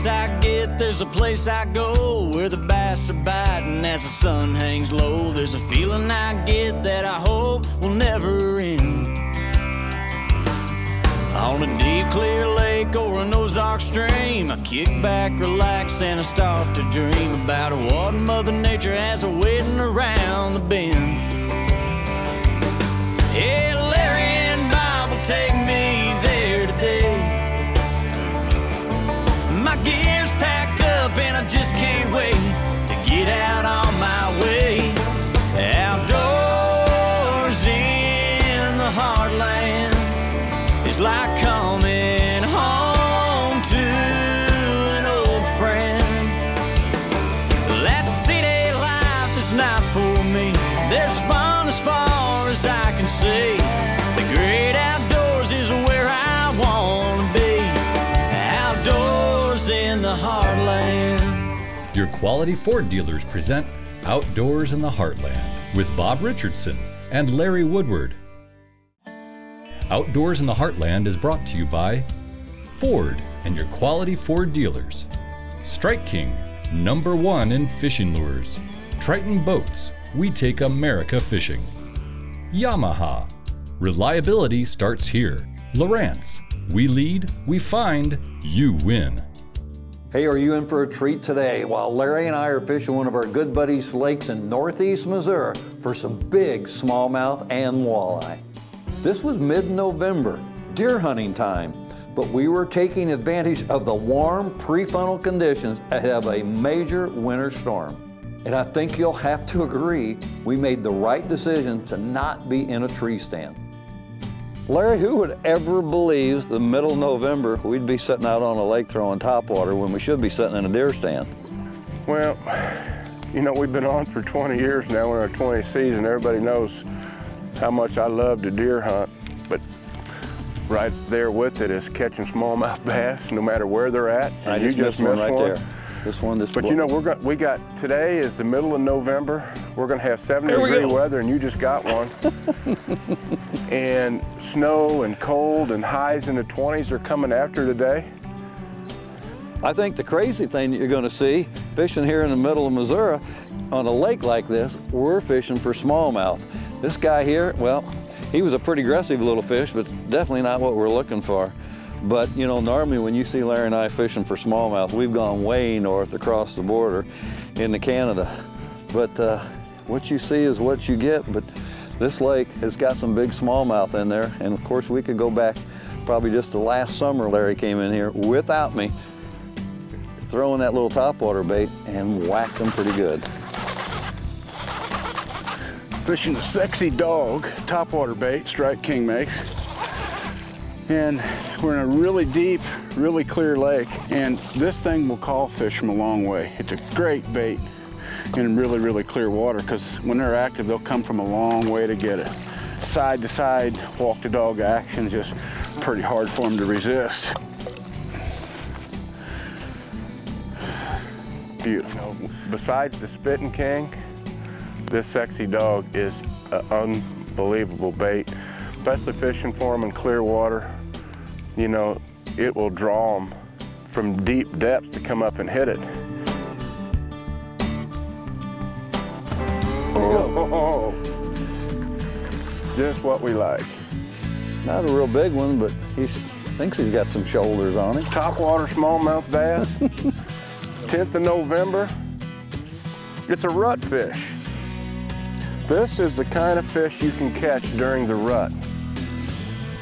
chance I get, there's a place I go where the bass are biting as the sun hangs low. There's a feeling I get that I hope will never end. On a deep, clear lake or an Ozark stream, I kick back, relax, and I start to dream about what Mother Nature has waiting around the bend. Hey, Larry and Bob will take me there today. My gear's packed up and I just can't wait to get out on my way. Outdoors in the heartland, it's like coming home to an old friend. That city life is not for me. There's fun as far as I can see. The great outdoors is where I want to be. Outdoors in the heartland. Your Quality Ford dealers present Outdoors in the Heartland with Bob Richardson and Larry Woodward. Outdoors in the Heartland is brought to you by Ford and your Quality Ford dealers. Strike King, #1 in fishing lures. Triton Boats, we take America fishing. Yamaha, reliability starts here. Lowrance, we lead, we find, you win. Hey, are you in for a treat today? While Larry and I are fishing one of our good buddies' lakes in northeast Missouri for some big smallmouth and walleye. This was mid-November, deer hunting time, but we were taking advantage of the warm pre-funnel conditions ahead of a major winter storm. And I think you'll have to agree we made the right decision to not be in a tree stand. Larry, who would ever believe the middle of November we'd be sitting out on a lake throwing topwater when we should be sitting in a deer stand? Well, you know, we've been on for 20 years now. We're in our 20th season. Everybody knows how much I love to deer hunt, but right there with it is catching smallmouth bass, no matter where they're at. I just missed one right there. This one, this. But you know, we got today is the middle of November. We're going to have 70-degree weather, and you just got one. And snow and cold and highs in the 20s are coming after today. I think the crazy thing that you're going to see fishing here in the middle of Missouri on a lake like this, we're fishing for smallmouth. This guy here, well, he was a pretty aggressive little fish, but definitely not what we're looking for. But you know, normally when you see Larry and I fishing for smallmouth, we've gone way north across the border into Canada. But what you see is what you get. But this lake has got some big smallmouth in there. And of course, we could go back probably just the last summer Larry came in here without me, throwing that little topwater bait and whacked them pretty good. Fishing a sexy dog topwater bait Strike King makes. And we're in a really deep, really clear lake, and this thing will call fish from a long way. It's a great bait in really, really clear water, because when they're active, they'll come from a long way to get it. Side to side, walk the dog action, just pretty hard for them to resist. Beautiful. Besides the Spitting King, this sexy dog is an unbelievable bait, especially fishing for them in clear water. You know, it will draw them from deep depths to come up and hit it. Oh, just what we like. Not a real big one, but he thinks he's got some shoulders on him. Topwater smallmouth bass, 10th of November. It's a rut fish. This is the kind of fish you can catch during the rut.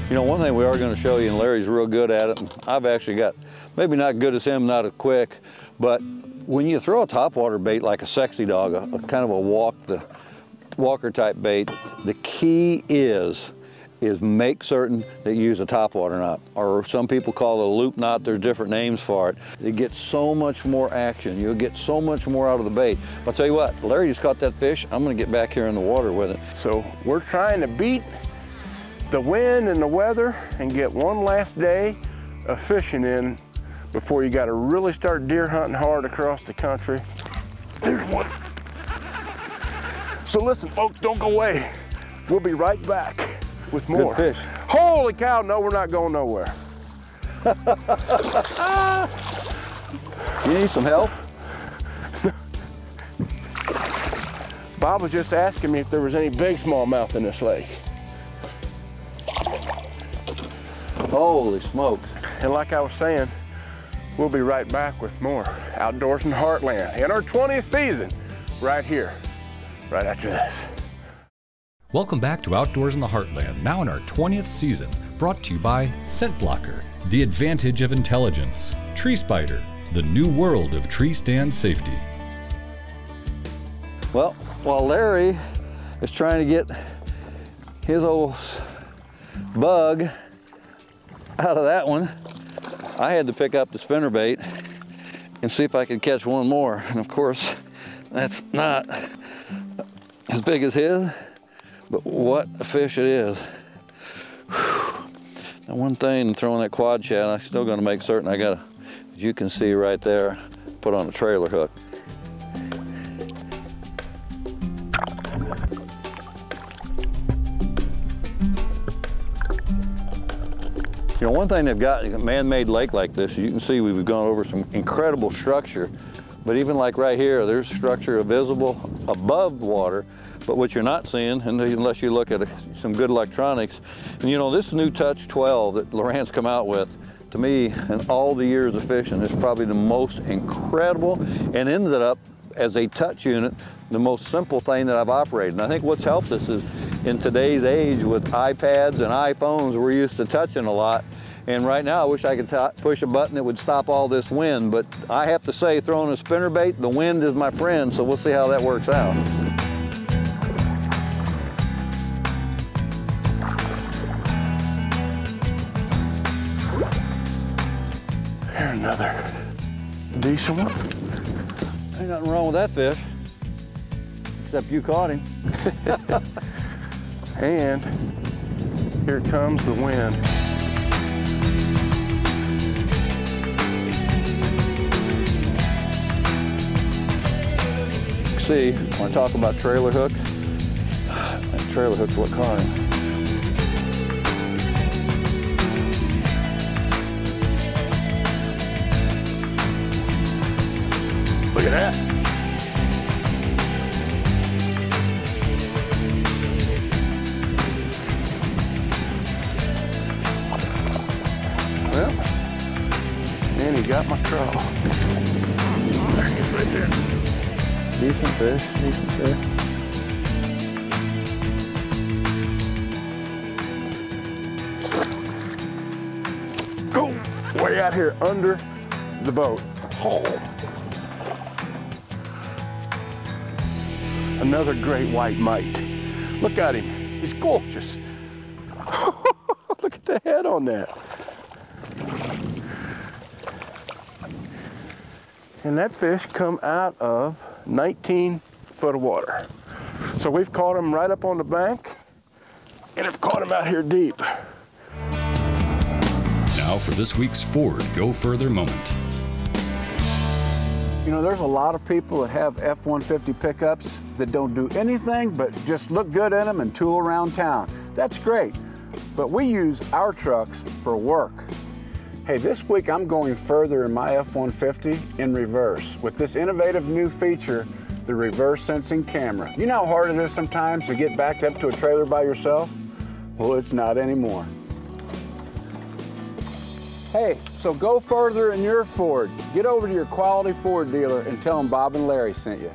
You know, one thing we are going to show you, and Larry's real good at it, and I've actually got, maybe not good as him, not as quick, but when you throw a topwater bait like a sexy dog, a kind of a walker type bait, the key is make certain that you use a topwater knot, or some people call it a loop knot. There's different names for it. It gets so much more action. You'll get so much more out of the bait. I'll tell you what, Larry just caught that fish. I'm going to get back here in the water with it. So we're trying to beat the wind and the weather and get one last day of fishing in before you got to really start deer hunting hard across the country. There's one. So listen, folks, don't go away. We'll be right back with more. Good fish. Holy cow, no, we're not going nowhere. You need some help? Bob was just asking me if there was any big smallmouth in this lake. Holy smokes. And like I was saying, we'll be right back with more Outdoors in the Heartland in our 20th season, right here, right after this. Welcome back to Outdoors in the Heartland, now in our 20th season, brought to you by Scent Blocker, the advantage of intelligence, Tree Spider, the new world of tree stand safety. Well, while Larry is trying to get his old bug out of that one, I had to pick up the spinnerbait and see if I could catch one more. And of course, that's not as big as his, but what a fish it is. Whew. Now one thing, throwing that quad shad, I'm still gonna make certain I gotta, as you can see right there, put on a trailer hook. You know, one thing they've got, a man-made lake like this, you can see we've gone over some incredible structure, but even like right here, there's structure visible above water, but what you're not seeing, unless you look at some good electronics, and you know, this new Touch 12 that Lowrance come out with, to me, in all the years of fishing, is probably the most incredible, and ended up as a touch unit, the most simple thing that I've operated. And I think what's helped us is in today's age with iPads and iPhones, we're used to touching a lot. And right now, I wish I could push a button that would stop all this wind. But I have to say, throwing a spinnerbait, the wind is my friend, so we'll see how that works out. Here, another decent one. Ain't nothing wrong with that fish, except you caught him. And here comes the wind. See, when I talk about trailer hooks, that trailer hook's what caught him. Look at that. Well, and he got my trawl. There he is right there. Decent fish, decent fish. Go! Way out here under the boat. Oh. Another great white mite. Look at him. He's gorgeous. Look at the head on that. And that fish come out of 19 foot of water. So we've caught him right up on the bank, and have caught him out here deep. Now for this week's Ford Go Further moment. You know, there's a lot of people that have F-150 pickups that don't do anything but just look good in them and tool around town. That's great, but we use our trucks for work. Hey, this week I'm going further in my F-150 in reverse with this innovative new feature, the reverse sensing camera. You know how hard it is sometimes to get backed up to a trailer by yourself? Well, it's not anymore. Hey, so go further in your Ford. Get over to your quality Ford dealer and tell them Bob and Larry sent you.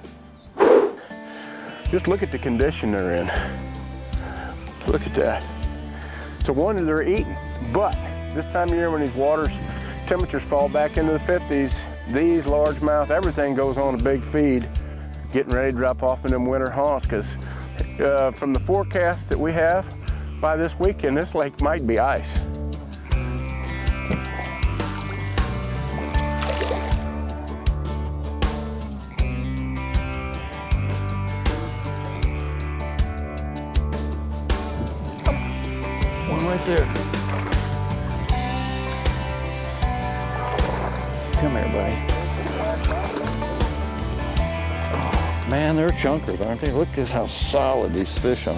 Just look at the condition they're in. Look at that. It's a wonder they're eating, but this time of year when these water temperatures fall back into the 50s, these largemouth, everything goes on a big feed, getting ready to drop off in them winter haunts, because from the forecast that we have, by this weekend, this lake might be ice. One right there. Come here, buddy. Oh, man, they're chunkers, aren't they? Look at how solid these fish are.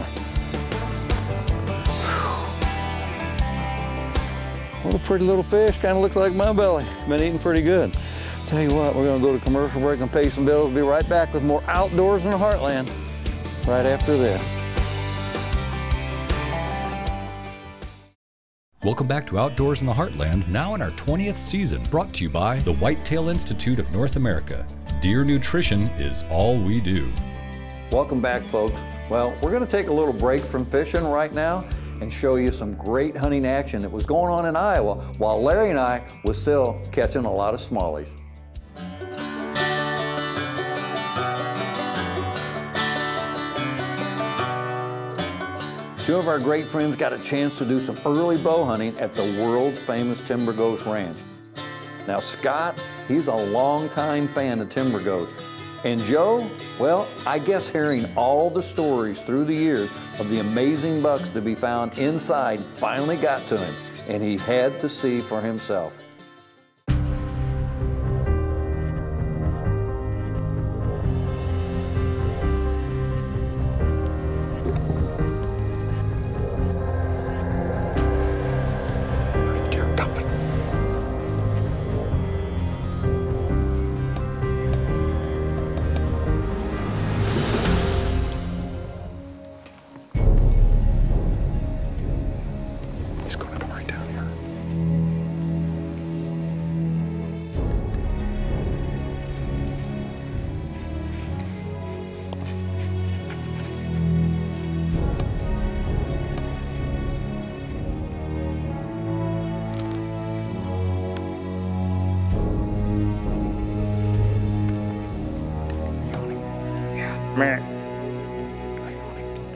What a pretty little fish. Kind of looks like my belly. Been eating pretty good. Tell you what, we're gonna go to commercial break and pay some bills. Be right back with more Outdoors in the Heartland right after this. Welcome back to Outdoors in the Heartland, now in our 20th season, brought to you by the Whitetail Institute of North America. Deer nutrition is all we do. Welcome back, folks. Well, we're gonna take a little break from fishing right now and show you some great hunting action that was going on in Iowa while Larry and I was still catching a lot of smallies. Two of our great friends got a chance to do some early bow hunting at the world's famous Timberghost Ranch. Now Scott, he's a longtime fan of Timberghost. And Joe, well, I guess hearing all the stories through the years of the amazing bucks to be found inside finally got to him, and he had to see for himself.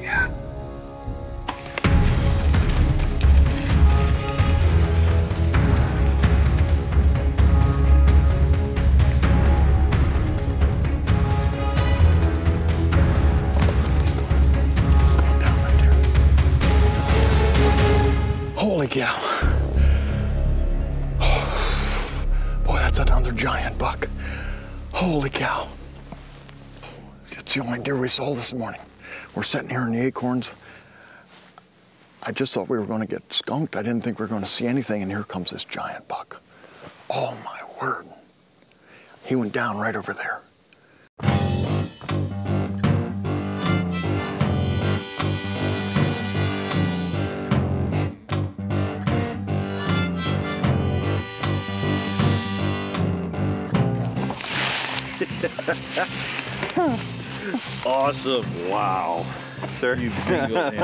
Yeah. It's going down right there. Holy cow. Boy, that's another giant buck. Holy cow. It's the only deer we saw this morning. We're sitting here in the acorns. I just thought we were going to get skunked. I didn't think we were going to see anything, and here comes this giant buck. Oh my word. He went down right over there. Awesome. Wow. Sir? You bingo him.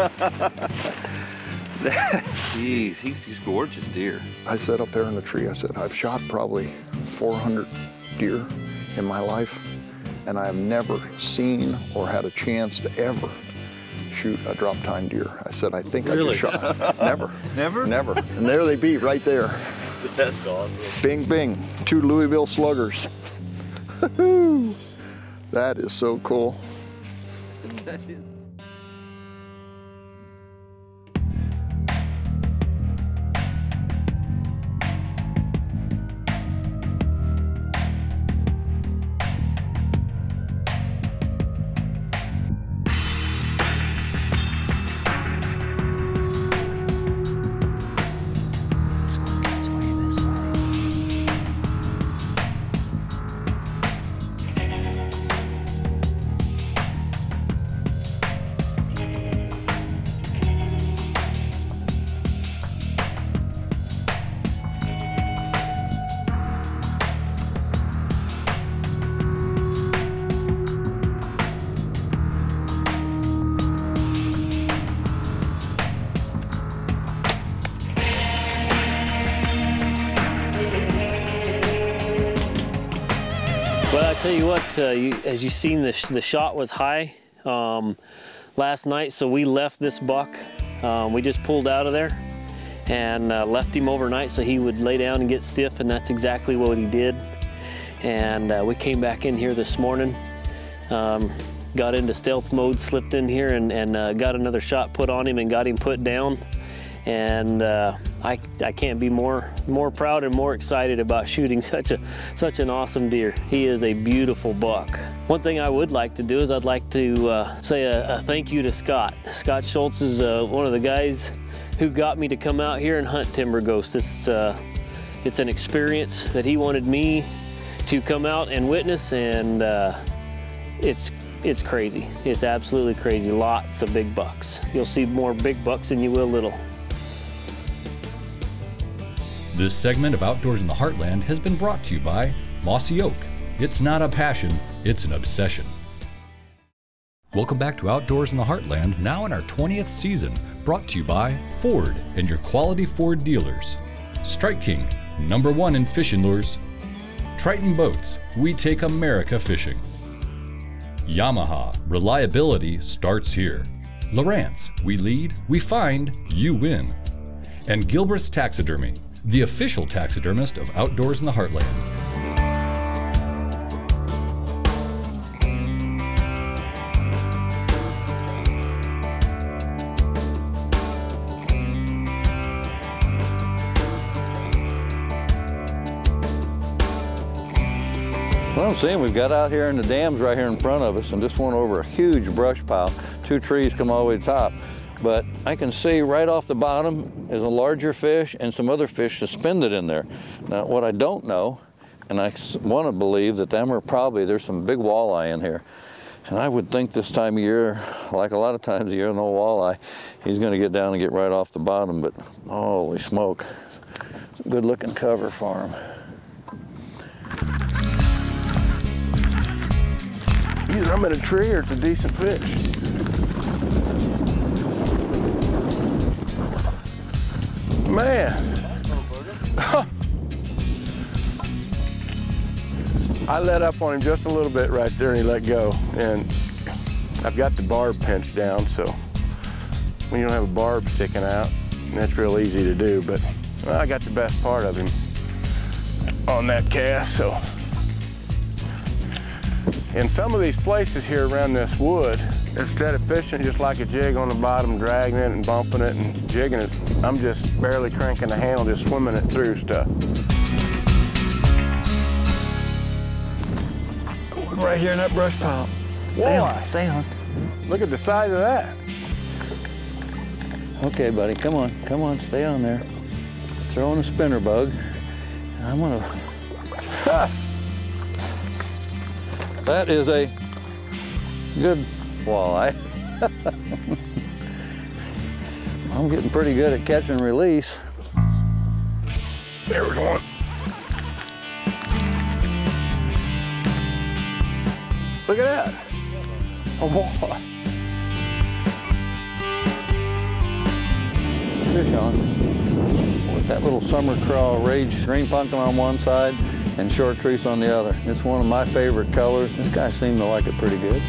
Jeez, he's gorgeous deer. I sat up there in the tree. I said, I've shot probably 400 deer in my life, and I have never seen or had a chance to ever shoot a drop tine deer. I said, I think Really? I just shot. Never. Never? Never. And there they be right there. That's awesome. Bing, bing. 2 Louisville sluggers. That is so cool. Well, I tell you what, as you seen, the shot was high last night, so we left this buck. We just pulled out of there and left him overnight so he would lay down and get stiff, and that's exactly what he did. And we came back in here this morning, got into stealth mode, slipped in here and got another shot put on him and got him put down. And I can't be more proud and more excited about shooting such an awesome deer. He is a beautiful buck. One thing I would like to do is I'd like to say a thank you to Scott. Scott Schultz is one of the guys who got me to come out here and hunt Timberghost. It's an experience that he wanted me to come out and witness, and it's crazy. It's absolutely crazy. Lots of big bucks. You'll see more big bucks than you will little. This segment of Outdoors in the Heartland has been brought to you by Mossy Oak. It's not a passion, it's an obsession. Welcome back to Outdoors in the Heartland, now in our 20th season, brought to you by Ford and your quality Ford dealers. Strike King, #1 in fishing lures. Triton Boats, we take America fishing. Yamaha, reliability starts here. Lowrance, we lead, we find, you win. And Gilbreth's Taxidermy, the official taxidermist of Outdoors in the Heartland. Well, I'm seeing we've got out here in the dams right here in front of us and just went over a huge brush pile. 2 trees come all the way to the top. But I can see right off the bottom is a larger fish and some other fish suspended in there. Now, what I don't know, and I want to believe that there's some big walleye in here. And I would think this time of year, like a lot of times of year, an old walleye, he's going to get down and get right off the bottom, but holy smoke. It's a good looking cover for him. Either I'm in a tree or it's a decent fish. Man. I let up on him just a little bit right there and he let go. And I've got the barb pinched down, so when you don't have a barb sticking out, that's real easy to do. But well, I got the best part of him on that cast, so. In some of these places here around this wood, instead of fishing just like a jig on the bottom, dragging it and bumping it and jigging it, I'm just barely cranking the handle, just swimming it through stuff. Going right here in that brush pile. Stay on. Look at the size of that. Okay, buddy, come on, stay on there. Throw in a spinner bug. And I'm gonna... That is a good walleye. I'm getting pretty good at catch and release. There's one. Look at that. A walleye. Fish on. With that little summer craw rage green pumpkin on one side and chartreuse on the other. It's one of my favorite colors. This guy seemed to like it pretty good.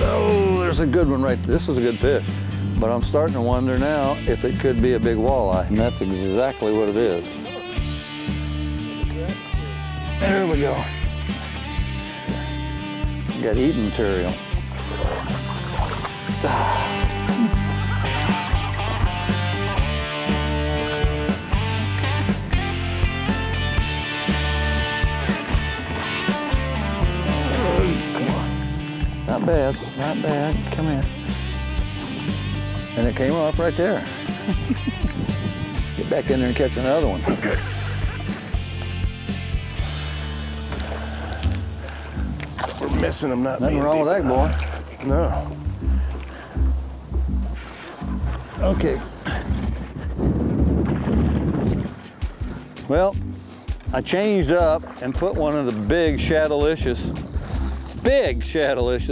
Oh, there's a good one right there. This is a good fish. But I'm starting to wonder now if it could be a big walleye, and that's exactly what it is. There we go. Got eating material. Not bad, not bad. Come here. And it came off right there. Get back in there and catch another one. Okay. We're missing them, not Nothing being wrong with that, boy. No. Okay. Well, I changed up and put one of the big Shadowlicious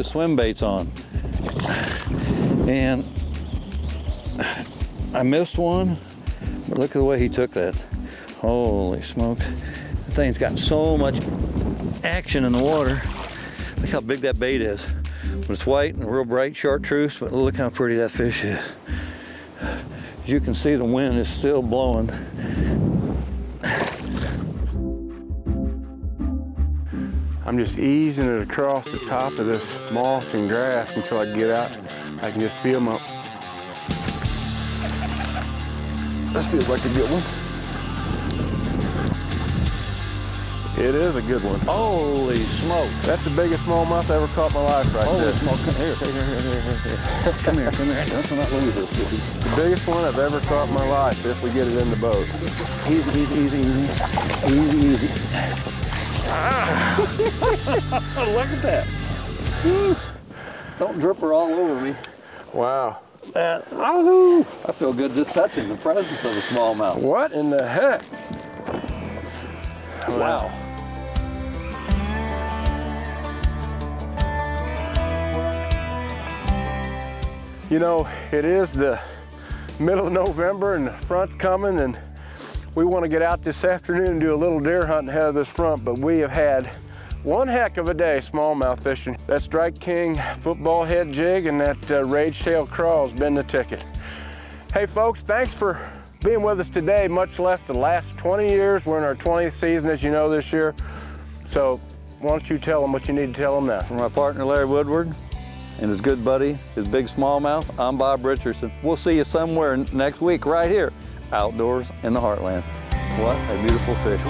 swim baits on. And I missed one, but look at the way he took that. Holy smoke. The thing's got so much action in the water. Look how big that bait is. But it's white and real bright chartreuse, but look how pretty that fish is. As you can see, the wind is still blowing. I'm just easing it across the top of this moss and grass until I get out. I can just feel them up. This feels like a good one. It is a good one. Holy smoke. That's the biggest smallmouth I ever caught in my life right Holy there. smoke. Come here. Come here. Let's not lose this, Skippy. The biggest one I've ever caught in my life if we get it in the boat. Easy. Look at that. Don't drip her all over me. Wow. I feel good just touching the presence of a smallmouth. What in the heck? Wow. You know, it is the middle of November and the front's coming, and we want to get out this afternoon and do a little deer hunting ahead of this front, but we have had one heck of a day smallmouth fishing. That Strike King football head jig and that rage tail crawl has been the ticket. Hey folks, thanks for being with us today, much less the last 20 years. We're in our 20th season, as you know, this year. So why don't you tell them what you need to tell them now? For my partner Larry Woodward and his good buddy, his big smallmouth, I'm Bob Richardson. We'll see you somewhere next week right here, outdoors in the Heartland. What a beautiful fish.